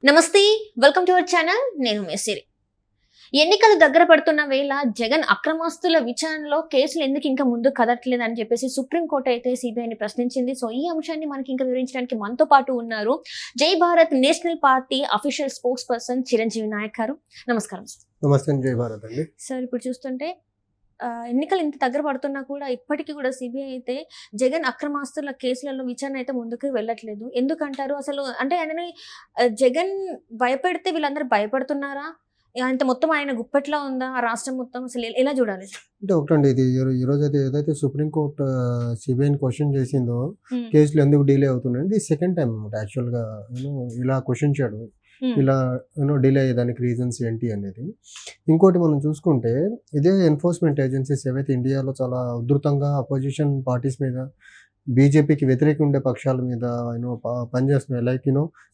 నమస్తే, welcome to our channel. నేను మెస్సిరి. ఎన్నికలు దగ్గర పడుతున్న వేళ జగన్ అక్రమాస్తుల విచారణలో కేసులు ఎందుకు ఇంకా ముందు కదట్లేదు అని చెప్పేసి సుప్రీంకోర్టు అయితే సిబిఐని ప్రశ్నించింది. సో ఈ అంశాన్ని మనకి ఇంకా వివరించడానికి మనతో పాటు ఉన్నారు Jai Bharat national party official spokesperson Chiranjeevi Nayak garu. నమస్కారం సార్. నమస్తే. జై భారత్ అండి. సార్, ఇప్పుడు చూస్తుంటే ఎన్నికలు ఇంత దగ్గర పడుతున్నా కూడా ఇప్పటికీ కూడా సిబిఐ అయితే జగన్ అక్రమాస్తుల కేసులలో విచారణ అయితే ముందుకు వెళ్ళట్లేదు. ఎందుకంటారు అసలు? అంటే ఆయనని జగన్ భయపెడితే వీళ్ళందరూ భయపడుతున్నారా? అంత మొత్తం ఆయన గుప్పెట్లో ఉందా ఆ రాష్ట్రం మొత్తం? అసలు ఎలా చూడాలి? అంటే ఒకటండి, ఇది ఈ రోజు అయితే ఏదైతే సుప్రీంకోర్టు సిబిఐని క్వశ్చన్ చేసిందో కేసులు ఎందుకు డిలే అవుతున్నాయి, ఇది సెకండ్ టైం అనమాట. యాక్చువల్గా ఇలా క్వశ్చన్ చేయడం, ఇలా డిలే అయ్యేదానికి రీజన్స్ ఏంటి అనేది. ఇంకోటి మనం చూసుకుంటే ఇదే ఎన్ఫోర్స్మెంట్ ఏజెన్సీస్ ఏవైతే ఇండియాలో చాలా ఉధృతంగా అపోజిషన్ పార్టీస్ మీద, బీజేపీకి వ్యతిరేక ఉండే పక్షాల మీద పనిచేస్తున్నాయి. లైక్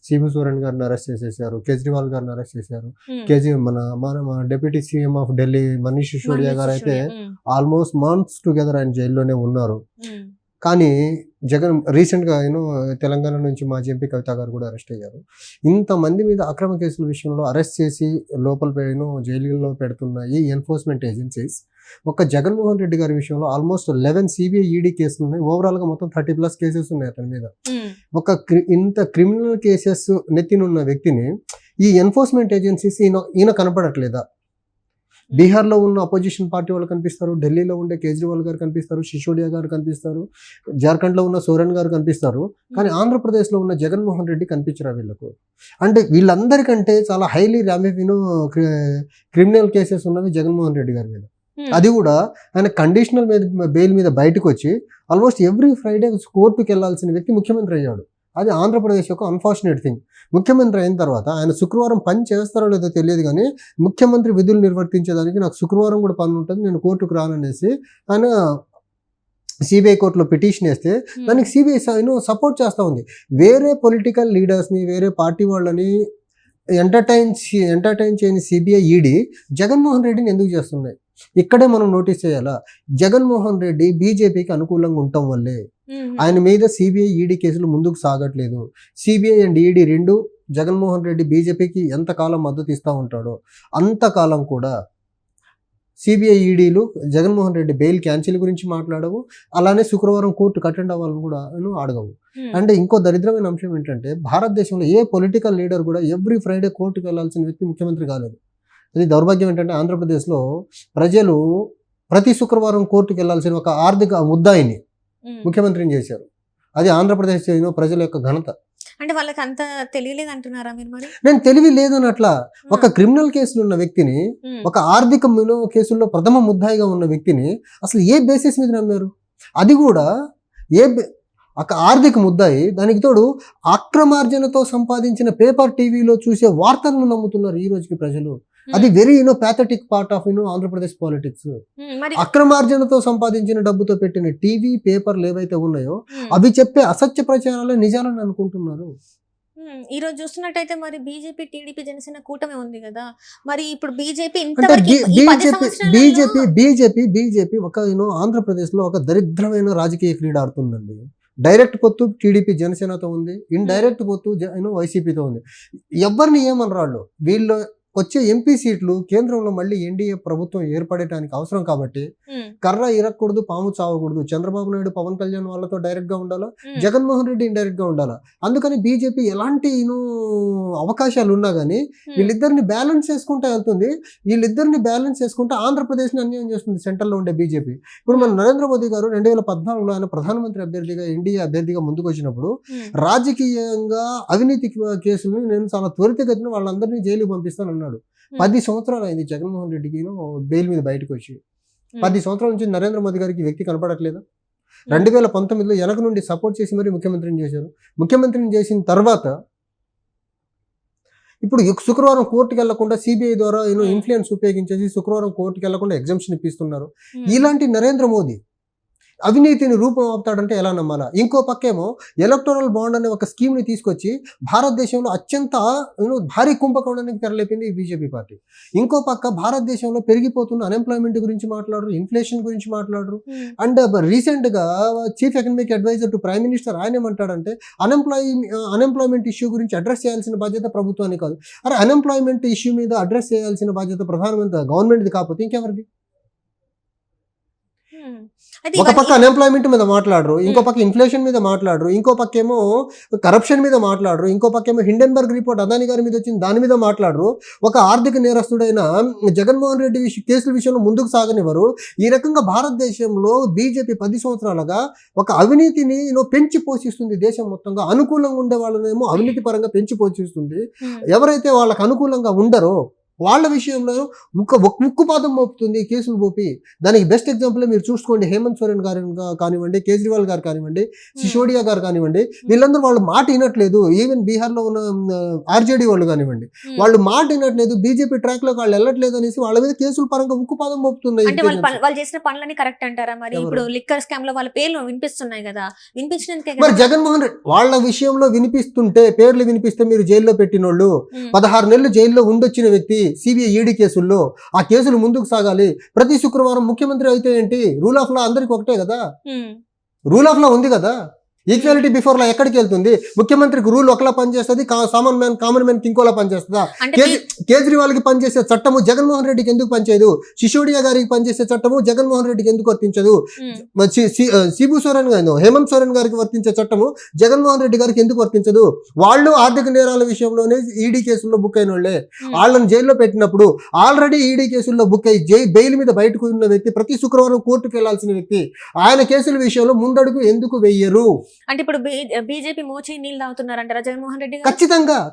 సిబు సోరెన్ గారిని అరెస్ట్ చేసేసారు, కేజ్రీవాల్ గారిని అరెస్ట్ చేశారు. మన deputy CM of Delhi Manish Sisodia గారు అయితే ఆల్మోస్ట్ మంత్స్ టుగెదర్ ఆయన జైల్లోనే ఉన్నారు. కానీ జగన్ రీసెంట్గా తెలంగాణ నుంచి మాజీ ఎంపీ కవిత గారు కూడా అరెస్ట్ అయ్యారు. ఇంతమంది మీద అక్రమ కేసుల విషయంలో అరెస్ట్ చేసి లోపల జైలులో పెడుతున్న ఈ ఎన్ఫోర్స్మెంట్ ఏజెన్సీస్ ఒక జగన్మోహన్ రెడ్డి గారి విషయంలో ఆల్మోస్ట్ 11 సిబిఐ ఈడీ కేసులు ఉన్నాయి. ఓవరాల్గా మొత్తం 30+ కేసెస్ ఉన్నాయి అతని మీద. ఇంత క్రిమినల్ కేసెస్ నెత్తినున్న వ్యక్తిని ఈ ఎన్ఫోర్స్మెంట్ ఏజెన్సీస్ ఈయన కనపడట్లేదా? బీహార్లో ఉన్న అపోజిషన్ పార్టీ వాళ్ళు కనిపిస్తారు, ఢిల్లీలో ఉండే కేజ్రీవాల్ గారు కనిపిస్తారు, సిసోడియా గారు కనిపిస్తారు, జార్ఖండ్లో ఉన్న సోరెన్ గారు కనిపిస్తారు. కానీ ఆంధ్రప్రదేశ్లో ఉన్న జగన్మోహన్ రెడ్డి కనిపించరా వీళ్ళకు? అంటే వీళ్ళందరికంటే చాలా హైలీ క్రిమినల్ కేసెస్ ఉన్నవి జగన్మోహన్ రెడ్డి గారి మీద. అది కూడా ఆయన కండిషనల్ బెయిల్ మీద బయటకు వచ్చి ఆల్మోస్ట్ ఎవ్రీ ఫ్రైడే కోర్టుకు వెళ్లాల్సిన వ్యక్తి ముఖ్యమంత్రి అయ్యాడు. అది ఆంధ్రప్రదేశ్ యొక్క అన్ఫార్చునేట్ థింగ్. ముఖ్యమంత్రి అయిన తర్వాత ఆయన శుక్రవారం పని చేస్తారో లేదో తెలియదు, కానీ ముఖ్యమంత్రి విధులు నిర్వర్తించేదానికి నాకు శుక్రవారం కూడా పని ఉంటుంది, నేను కోర్టుకు రాననేసి ఆయన సిబిఐ కోర్టులో పిటిషన్ వేస్తే దానికి సిబిఐ సపోర్ట్ చేస్తూ ఉంది. వేరే పొలిటికల్ లీడర్స్ని, వేరే పార్టీ వాళ్ళని ఎంటర్టైన్ చేయని సిబిఐ ఈడీ జగన్మోహన్ రెడ్డిని ఎందుకు చేస్తున్నాయి? ఇక్కడే మనం నోటీస్ చేయాలా? జగన్మోహన్ రెడ్డి బీజేపీకి అనుకూలంగా ఉండటం వల్లే ఆయన మీద సిబిఐ ఈడీ కేసులు ముందుకు సాగట్లేదు. సిబిఐ అండ్ ఈడీ రెండు జగన్మోహన్ రెడ్డి బీజేపీకి ఎంతకాలం మద్దతు ఇస్తూ ఉంటాడో అంతకాలం కూడా సిబిఐ ఈడీలు జగన్మోహన్ రెడ్డి బెయిల్ క్యాన్సిల్ గురించి మాట్లాడవు, అలానే శుక్రవారం కోర్టుకు అటెండ్ అవ్వాలని కూడా అడగవు. అంటే ఇంకో దరిద్రమైన అంశం ఏంటంటే, భారతదేశంలో ఏ పొలిటికల్ లీడర్ కూడా ఎవ్రీ ఫ్రైడే కోర్టుకు వెళ్లాల్సిన వ్యక్తి ముఖ్యమంత్రి కాలేదు. ఇది దౌర్భాగ్యం. ఏంటంటే ఆంధ్రప్రదేశ్లో ప్రజలు ప్రతి శుక్రవారం కోర్టుకు వెళ్లాల్సిన ఒక ఆర్థిక ముద్దాయిని ముఖ్యమంత్రిని చేశారు. అది ఆంధ్రప్రదేశ్ ప్రజల యొక్క ఘనత. అంటే వాళ్ళకి అంత తెలియలేదు అంటున్నారా మీరు? మరి నేను తెలివి లేదని అట్లా ఒక క్రిమినల్ కేసులు ఉన్న వ్యక్తిని, ఒక ఆర్థిక కేసుల్లో ప్రథమ ముద్దాయిగా ఉన్న వ్యక్తిని అసలు ఏ బేసిస్ మీద నమ్మారు? అది కూడా ఒక ఆర్థిక ముద్దాయి, దానికి తోడు అక్రమార్జనతో సంపాదించిన పేపర్ టీవీలో చూసే వార్తలను నమ్ముతున్నారు ఈ రోజుకి ప్రజలు. అది very pathetic part of Andhra Pradesh politics. అక్రమార్జనతో సంపాదించిన డబ్బుతో పెట్టిన టీవీ పేపర్లు ఏవైతే ఉన్నాయో అవి చెప్పే అసత్య ప్రచారాలే నిజాలని అనుకుంటున్నారు. ఈ రోజు చూస్తున్నట్టయితే మరి బీజేపీ, టీడీపీ, జనసేన కూటమి ఉంది కదా, మరి ఇప్పుడు బీజేపీ ఒక ఆంధ్రప్రదేశ్ లో ఒక దరిద్రమైన రాజకీయ క్రీడ ఆడుతుందండి. డైరెక్ట్ పొత్తు టీడీపీ జనసేనతో ఉంది, ఇండైరెక్ట్ పొత్తు వైసీపీతో ఉంది. ఎవరిని ఏమనరాళ్ళు, వీళ్ళు వచ్చే ఎంపీ సీట్లు కేంద్రంలో మళ్ళీ ఎన్డీఏ ప్రభుత్వం ఏర్పడటానికి అవసరం కాబట్టి కర్ర ఇరక్కూడదు, పాము చావకూడదు. చంద్రబాబు నాయుడు, పవన్ కళ్యాణ్ వాళ్ళతో డైరెక్ట్ గా ఉండాలా, జగన్మోహన్ రెడ్డి ఇండైరెక్ట్ గా ఉండాలా. అందుకని బీజేపీ ఎలాంటి అవకాశాలు ఉన్నా కానీ వీళ్ళిద్దరిని బ్యాలెన్స్ చేసుకుంటూ వెళ్తుంది. వీళ్ళిద్దరిని బ్యాలెన్స్ చేసుకుంటూ ఆంధ్రప్రదేశ్ ని అన్యాయం చేస్తుంది సెంట్రల్ లో ఉండే బీజేపీ. ఇప్పుడు మన నరేంద్ర మోదీ గారు 2014లో ఆయన ప్రధానమంత్రి అభ్యర్థిగా, ఎన్డీఏ అభ్యర్థిగా ముందుకు వచ్చినప్పుడు రాజకీయంగా అవినీతి కేసులను నేను చాలా త్వరితగతిన వాళ్ళందరినీ జైలుకి పంపిస్తాను. 10 సంవత్సరాలు అయింది జగన్మోహన్ రెడ్డికి బెయిల్ మీద బయటకు వచ్చి. 10 సంవత్సరాల నుంచి నరేంద్ర మోదీ గారికి వ్యక్తి కనపడట్లేదా? 2019లో వెనక నుండి సపోర్ట్ చేసి మరీ ముఖ్యమంత్రిని చేశారు. ముఖ్యమంత్రిని చేసిన తర్వాత ఇప్పుడు శుక్రవారం కోర్టుకు వెళ్లకుండా సిబిఐ ద్వారా ఇన్ఫ్లుయెన్స్ ఉపయోగించేసి శుక్రవారం కోర్టుకు వెళ్లకుండా ఎగ్జంప్షన్ ఇప్పిస్తున్నారు. ఇలాంటి నరేంద్ర మోదీ అవినీతిని రూపం అవుతాడంటే ఎలా నమ్మాలా? ఇంకో పక్కేమో ఎలక్టోరల్ బాండ్ అనే ఒక స్కీమ్ని తీసుకొచ్చి భారతదేశంలో అత్యంత భారీ కుంభకోణానికి తెరలేపింది ఈ బీజేపీ పార్టీ. ఇంకో పక్క భారతదేశంలో పెరిగిపోతున్న అన్ఎంప్లాయ్మెంట్ గురించి మాట్లాడరు, ఇన్ఫ్లేషన్ గురించి మాట్లాడరు. అండ్ రీసెంట్గా chief economic adviser to prime minister ఆయన ఏమంటాడంటే అన్ఎంప్లాయ్మెంట్ ఇష్యూ గురించి అడ్రస్ చేయాల్సిన బాధ్యత ప్రభుత్వానికి కాదు. అరే అన్ఎంప్లాయ్మెంట్ ఇష్యూ మీద అడ్రస్ చేయాల్సిన బాధ్యత ప్రధానమంత్రి గవర్నమెంట్ది కాకపోతే ఇంకెవరిది? ఒక పక్క అన్ఎంప్లాయ్మెంట్ మీద మాట్లాడరు, ఇంకో పక్క ఇన్ఫ్లేషన్ మీద మాట్లాడరు, ఇంకో పక్క ఏమో కరప్షన్ మీద మాట్లాడరు, ఇంకో పక్క ఏమో హిండెన్బర్గ్ రిపోర్ట్ అదాని గారి మీద వచ్చింది దాని మీద మాట్లాడరు. ఒక ఆర్థిక నేరస్తుడైన జగన్మోహన్ రెడ్డి కేసుల విషయంలో ముందుకు సాగనివ్వరు. ఈ రకంగా భారతదేశంలో బీజేపీ 10 సంవత్సరాలుగా ఒక అవినీతిని పెంచి పోషిస్తుంది. దేశం మొత్తంగా అనుకూలంగా ఉండే వాళ్ళనేమో అవినీతి పరంగా పెంచి పోషిస్తుంది. ఎవరైతే వాళ్ళకు అనుకూలంగా ఉండరో వాళ్ళ విషయంలో ఉక్కుపాదం మోపుతుంది, కేసులు మోపి. దానికి బెస్ట్ ఎగ్జాంపుల్ మీరు చూసుకోండి, హేమంత్ సోరెన్ గారు కానివ్వండి, కేజ్రీవాల్ గారు కానివ్వండి, సిసోడియా గారు కానివ్వండి, వీళ్ళందరూ వాళ్ళు మాట వినట్లేదు. ఈవెన్ బీహార్లో ఉన్న ఆర్జేడీ వాళ్ళు కానివ్వండి, వాళ్ళు మాట వినట్లేదు, బీజేపీ ట్రాక్ లో వాళ్ళు వెళ్ళట్లేదు అనేసి వాళ్ళ మీద కేసుల పరంగా ఉక్కుపాదం మోపుతున్నాయి. వాళ్ళు చేసిన పనులని కరెక్ట్ అంటారా? మరి ఇప్పుడు లిక్కర్ స్కామ్ లో వాళ్ళ పేర్లు వినిపిస్తున్నాయి కదా, వినిపించినందుకే మరి జగన్మోహన్ రెడ్డి వాళ్ళ విషయంలో వినిపిస్తుంటే, పేర్లు వినిపిస్తే మీరు జైల్లో పెట్టినోళ్ళు, 16 నెలలు జైల్లో ఉండొచ్చిన వ్యక్తి, సిబిఐ ఈడీ కేసుల్లో ఆ కేసులు ముందుకు సాగాలి. ప్రతి శుక్రవారం ముఖ్యమంత్రి అయితే ఏంటి, రూల్ ఆఫ్ లా అందరికి ఒకటే కదా, రూల్ ఆఫ్ లా ఉంది కదా. ఈక్వాలిటీ బిఫోర్ లా ఎక్కడికి వెళ్తుంది? ముఖ్యమంత్రికి రూల్ ఒకలా పనిచేస్తుంది, కామన్ మ్యాన్ కి ఇంకోలా పనిచేస్తుందా? కేజ్రీవాల్ కి పనిచేసే చట్టము జగన్మోహన్ రెడ్డికి ఎందుకు పనిచేయదు? సిసోడియా గారికి పనిచేసే చట్టము జగన్మోహన్ రెడ్డికి ఎందుకు వర్తించదు? శిబు సోరెన్ గారు, హేమంత్ సోరెన్ గారికి వర్తించే చట్టము జగన్మోహన్ రెడ్డి గారికి ఎందుకు వర్తించదు? వాళ్ళు ఆర్థిక నేరాల విషయంలోనే ఈడీ కేసుల్లో బుక్ అయిన వాళ్ళే. వాళ్ళని జైల్లో పెట్టినప్పుడు ఆల్రెడీ ఈడీ కేసుల్లో బుక్ అయ్యి బెయిల్ మీద బయటకు ఉన్న వ్యక్తి, ప్రతి శుక్రవారం కోర్టుకు వెళ్లాల్సిన వ్యక్తి, ఆయన కేసుల విషయంలో ముందడుగు ఎందుకు వెయ్యరు? అంటే ఇప్పుడు బీజేపీ మోచి నీళ్ళు తాగుతున్నారంటారా జగన్మోహన్ రెడ్డి?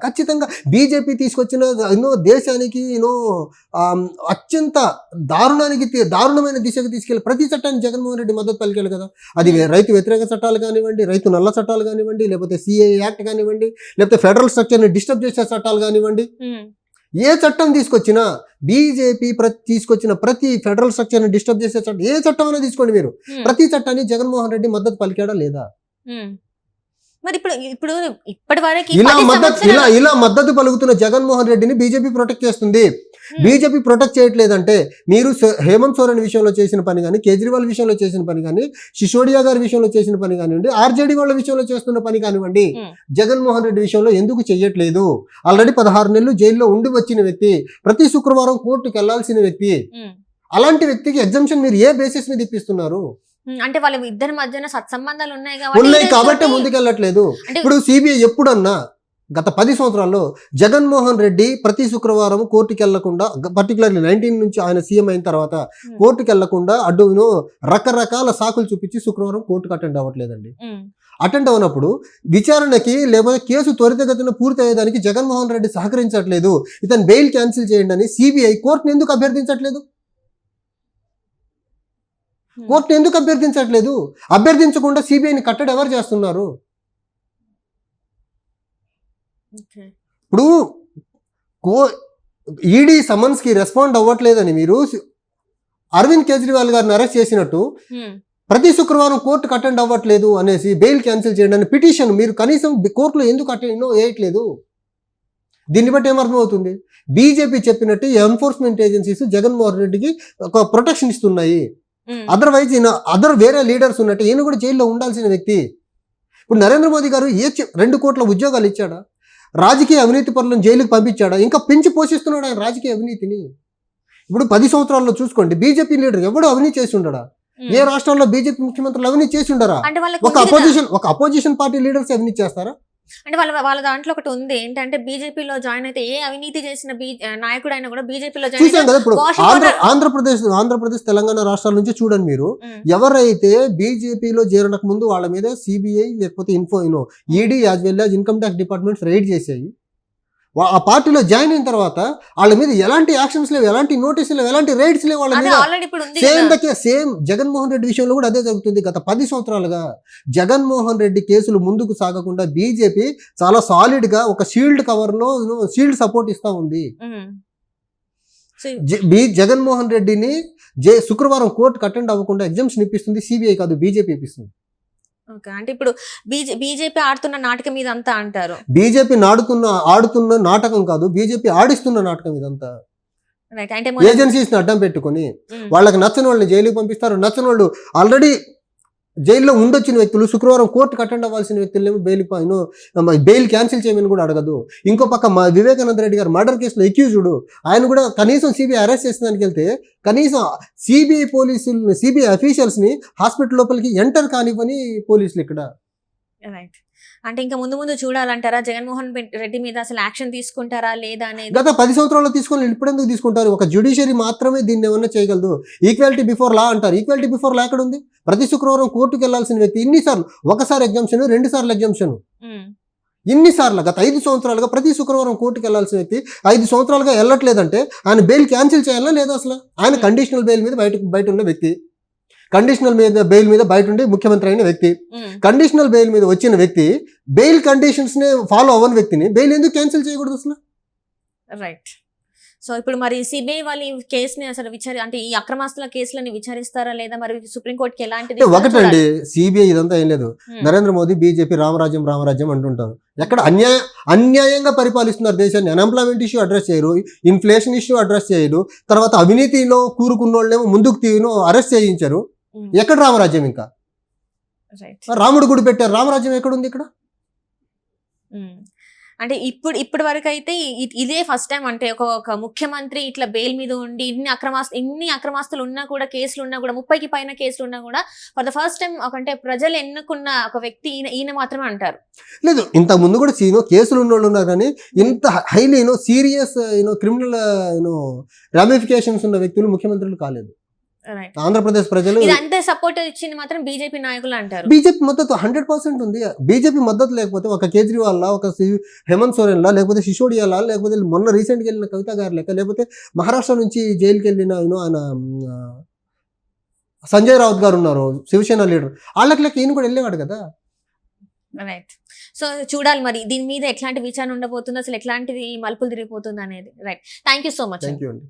ఖచ్చితంగా బీజేపీ తీసుకొచ్చిన దేశానికి అత్యంత దారుణమైన దిశకు తీసుకెళ్లి ప్రతి చట్టాన్ని జగన్మోహన్ రెడ్డి మద్దతు పలికాడు కదా. అది రైతు వ్యతిరేక చట్టాలు కానివ్వండి, రైతు నల్ల చట్టాలు కానివ్వండి, లేకపోతే సిఏ యాక్ట్ కానివ్వండి, లేకపోతే ఫెడరల్ స్ట్రక్చర్ ని డిస్టర్బ్ చేసే చట్టాలు కానివ్వండి, ఏ చట్టం తీసుకొచ్చినా బీజేపీ తీసుకొచ్చిన ప్రతి ఫెడరల్ స్ట్రక్చర్ ని డిస్టర్బ్ చేసే చట్టం, ఏ చట్టం అయినా తీసుకోండి మీరు, ప్రతి చట్టాన్ని జగన్మోహన్ రెడ్డి మద్దతు పలికాడా లేదా? మరి ఇప్పుడు ఇప్పటి వరకు ఇలా మద్దతు పలుకుతున్న జగన్మోహన్ రెడ్డిని బీజేపీ ప్రొటెక్ట్ చేస్తుంది. బీజేపీ ప్రొటెక్ట్ చేయట్లేదంటే మీరు హేమంత్ సోరెన్ విషయంలో చేసిన పని కానీ, కేజ్రీవాల్ విషయంలో చేసిన పని కానీ, సిసోడియా గారి విషయంలో చేసిన పని కానివ్వండి, ఆర్జేడీ వాళ్ళ విషయంలో చేస్తున్న పని కానివ్వండి, జగన్మోహన్ రెడ్డి విషయంలో ఎందుకు చెయ్యట్లేదు? ఆల్రెడీ 16 నెలలు జైల్లో ఉండి వచ్చిన వ్యక్తి, ప్రతి శుక్రవారం కోర్టుకు వెళ్లాల్సిన వ్యక్తి, అలాంటి వ్యక్తికి ఎగ్జంప్షన్ మీరు ఏ బేసిస్ మీద ఇప్పిస్తున్నారు? అంటే వాళ్ళ ఇద్దరి మధ్యన సత్సంబంధాలు ఉన్నాయి కాబట్టి ముందుకెళ్ళట్లేదు. ఇప్పుడు సిబిఐ ఎప్పుడన్నా గత 10 సంవత్సరాల్లో జగన్మోహన్ రెడ్డి ప్రతి శుక్రవారం కోర్టుకి వెళ్లకుండా, పర్టికులర్లీ 19 నుంచి ఆయన సీఎం అయిన తర్వాత కోర్టుకి వెళ్లకుండా రకరకాల సాకులు చూపించి శుక్రవారం కోర్టుకు అటెండ్ అవ్వట్లేదండి. అటెండ్ అవునప్పుడు విచారణకి లేకపోతే కేసు త్వరితగతిన పూర్తి అయ్యేదానికి జగన్మోహన్ రెడ్డి సహకరించట్లేదు, ఇతను బెయిల్ క్యాన్సిల్ చేయండి అని సిబిఐ కోర్టును ఎందుకు అభ్యర్థించట్లేదు? అభ్యర్థించకుండా సిబిఐని కట్టడి ఎవరు చేస్తున్నారు? ఇప్పుడు ఈడీ సమన్స్ కి రెస్పాండ్ అవ్వట్లేదని మీరు అరవింద్ కేజ్రీవాల్ గారిని అరెస్ట్ చేసినట్టు ప్రతి శుక్రవారం కోర్టుకు అటెండ్ అవ్వట్లేదు అనేసి బెయిల్ క్యాన్సిల్ చేయండి అని పిటిషన్ మీరు కనీసం కోర్టులో ఎందుకు అటెండ్ వేయట్లేదు? దీన్ని బట్టి ఏమర్థమవుతుంది? బీజేపీ చెప్పినట్టు ఎన్ఫోర్స్మెంట్ ఏజెన్సీస్ జగన్మోహన్ రెడ్డికి ఒక ప్రొటెక్షన్ ఇస్తున్నాయి. అదర్వైజ్ వేరే లీడర్స్ ఉన్నట్టు ఈయన కూడా జైల్లో ఉండాల్సిన వ్యక్తి. ఇప్పుడు నరేంద్ర మోదీ గారు 2 కోట్ల ఉద్యోగాలు ఇచ్చాడా? రాజకీయ అవినీతి పరులను జైలుకి పంపించాడా? ఇంకా పెంచి పోషిస్తున్నాడు ఆయన రాజకీయ అవినీతిని. ఇప్పుడు 10 సంవత్సరాల్లో చూసుకోండి, బీజేపీ లీడర్ ఎవడు అవినీతి చేసి ఉండడా? ఏ రాష్ట్రాల్లో బీజేపీ ముఖ్యమంత్రులు అవినీతి చేసి ఉండరా? ఒక అపోజిషన్ పార్టీ లీడర్స్ అవినీతి చేస్తారా? అంటే వాళ్ళ దాంట్లో ఒకటి ఉంది ఏంటంటే, బీజేపీలో జాయిన్ అయితే ఏ అవినీతి చేసిన నాయకుడు అయినా కూడా బీజేపీలో జాయిన్ చూసాం కదా. ఇప్పుడు ఆంధ్రప్రదేశ్ తెలంగాణ రాష్ట్రాల నుంచి చూడండి మీరు, ఎవరైతే బీజేపీలో చేరడానికి ముందు వాళ్ళ మీద సిబిఐ లేకపోతే ED as well as income tax departments raid చేసాయి. ఆ పార్టీలో జాయిన్ అయిన తర్వాత వాళ్ళ మీద ఎలాంటి యాక్షన్స్ లేవు, ఎలాంటి నోటీసులు లేవు, ఎలాంటి రైడ్స్ లేవు వాళ్ళ మీద. సేమ్ జగన్మోహన్ రెడ్డి విషయంలో కూడా అదే జరుగుతుంది. గత 10 సంవత్సరాలుగా జగన్మోహన్ రెడ్డి కేసులు ముందుకు సాగకుండా బీజేపీ చాలా సాలిడ్ గా ఒక షీల్డ్ కవర్ లో షీల్డ్ సపోర్ట్ ఇస్తా ఉంది. సో జగన్మోహన్ రెడ్డిని శుక్రవారం కోర్టుకు అటెండ్ అవ్వకుండా ఎగ్జామ్షన్ ఇప్పిస్తుంది సిబిఐ కాదు, బీజేపీ ఇప్పిస్తుంది. ఓకే, అంటే ఇప్పుడు బీజేపీ ఆడుతున్న నాటకం మీద అంతా అంటారు. బీజేపీ ఆడుతున్న నాటకం కాదు, బీజేపీ ఆడిస్తున్న నాటకం ఇదంతా. రైట్, అంటే ఏజెన్సీస్ ని అడ్డం పెట్టుకొని వాళ్ళకి నచ్చని వాళ్ళని జైలుకి పంపిస్తారు. నచ్చని వాళ్ళు ఆల్రెడీ జైల్లో ఉండొచ్చిన వ్యక్తులు శుక్రవారం కోర్టుకు అటెండ్ అవ్వాల్సిన వ్యక్తులేమో బెయిల్ క్యాన్సిల్ చేయమని కూడా అడగదు. ఇంకో పక్క వివేకానంద రెడ్డి గారు మర్డర్ కేసులో ఎక్యూజ్డ్, ఆయన కూడా కనీసం సిబిఐ అరెస్ట్ చేసిన దానికి వెళ్తే కనీసం సిబిఐ పోలీసులు సిబిఐ అఫీషియల్స్ ని హాస్పిటల్ లోపలికి ఎంటర్ కానివ్వని పోలీసులు ఇక్కడ. రైట్, అంటే ఇంకా ముందు ముందు చూడాలంటారా జగన్మోహన్ రెడ్డి మీద అసలు యాక్షన్ తీసుకుంటారా లేదా అనేది? గత 10 సంవత్సరాల్లో తీసుకొని ఇప్పుడు ఎందుకు తీసుకుంటారు? ఒక జ్యుడిషియరీ మాత్రమే దీన్ని ఏమన్నా చేయగలదు. ఈక్వాలిటీ బిఫోర్ లా అంటారు, ఈక్వాలిటీ బిఫోర్ లా ఎక్కడ ఉంది? ప్రతి శుక్రవారం కోర్టుకు వెళ్లాల్సిన వ్యక్తి ఇన్నిసార్లు, ఒకసారి ఎగ్జామ్షన్ 2 సార్లు ఎగ్జామ్షన్, ఇన్నిసార్లు గత 5 సంవత్సరాలుగా ప్రతి శుక్రవారం కోర్టుకు వెళ్లాల్సిన వ్యక్తి 5 సంవత్సరాలుగా వెళ్ళట్లేదంటే ఆయన బెయిల్ క్యాన్సిల్ చేయాలా లేదా? అసలు ఆయన కండిషనల్ బెయిల్ మీద బయట ఉన్న వ్యక్తి, కండిషనల్ బెయిల్ మీద బయట ఉండి ముఖ్యమంత్రి అయిన వ్యక్తి, కండిషనల్ బెయిల్ మీద వచ్చిన వ్యక్తి బెయిల్ కండిషన్స్ ని ఫాలో అవ్వని వ్యక్తిని బెయిల్ ఎందుకు క్యాన్సిల్ చేయకూడదు అసలు? రైట్, సో ఇప్పుడు మరి సిబిఐ వాళ్ళు ఈ కేసుని అసలు అంటే ఈ అక్రమాస్తుల కేసులని విచారిస్తారా లేదా, మరి సుప్రీంకోర్టుకి ఎలాంటిది? ఒకటండి, సిబిఐ ఇదంతా ఏం లేదు. నరేంద్ర మోదీ బీజేపీ రామరాజ్యం అంటుంటారు. ఎక్కడ అన్యాయంగా పరిపాలిస్తున్నారు దేశాన్ని. అన్ఎంప్లాయ్మెంట్ ఇష్యూ అడ్రస్ చేయరు, ఇన్ఫ్లేషన్ ఇష్యూ అడ్రస్ చేయరు, తర్వాత అవినీతిలో కూరుకున్న వాళ్ళేమో ముందుకు అరెస్ట్ చేయించారు. ఎక్కడ రామరాజ్యం? ఇంకా రాముడు గుడి పెట్టారు, రామరాజ్యం ఎక్కడుంది ఇక్కడ? అంటే ఇప్పటి వరకు అయితే ఇదే ఫస్ట్ టైం, అంటే ఒక ముఖ్యమంత్రి ఇట్లా బెయిల్ మీద ఉండి ఇన్ని అక్రమాస్తులు ఉన్నా కూడా, కేసులు ఉన్నా కూడా, 30కి పైన కేసులు ఉన్నా కూడా ఫర్ ద ఫస్ట్ టైం అంటే ప్రజలు ఎన్నుకున్న ఒక వ్యక్తి ఈయన మాత్రమే అంటారు. లేదు, ఇంత ముందు కూడా కేసులు ఉన్న వాళ్ళు ఉన్నారు, కానీ ఇంత హైలీ సీరియస్ క్రిమినల్ రామిఫికేషన్స్ ఉన్న వ్యక్తులు ముఖ్యమంత్రులు కాలేదు. ఆంధ్రప్రదేశ్ ప్రజలు ఇదంతా సపోర్ట్ ఇచ్చింది మాత్రం బీజేపీ నాయకులు అంటారు. బీజేపీ మద్దతు 100% ఉంది. బీజేపీ మద్దతు లేకపోతే ఒక కేజ్రీవాల్ లా, ఒక హేమంత్ సోరెన్ లా, లేకపోతే సిసోడియా లా, లేకపోతే మొన్న రీసెంట్ గా వెళ్ళిన కవిత గారి లెక్క, లేకపోతే మహారాష్ట్ర నుంచి జైలుకి వెళ్ళిన ఆయన సంజయ్ రావుత్ గారు ఉన్నారు, శివసేన లీడర్, వాళ్ళకి లెక్క ఈయన కూడా వెళ్ళేవాడు కదా. రైట్, సో చూడాలి మరి దీని మీద ఎట్లాంటి విచారణ ఉండబోతుందో, అసలు ఎట్లాంటిది మలుపులు తిరిగిపోతుంది అనేది. Right, thank you so much. Thank you అండి.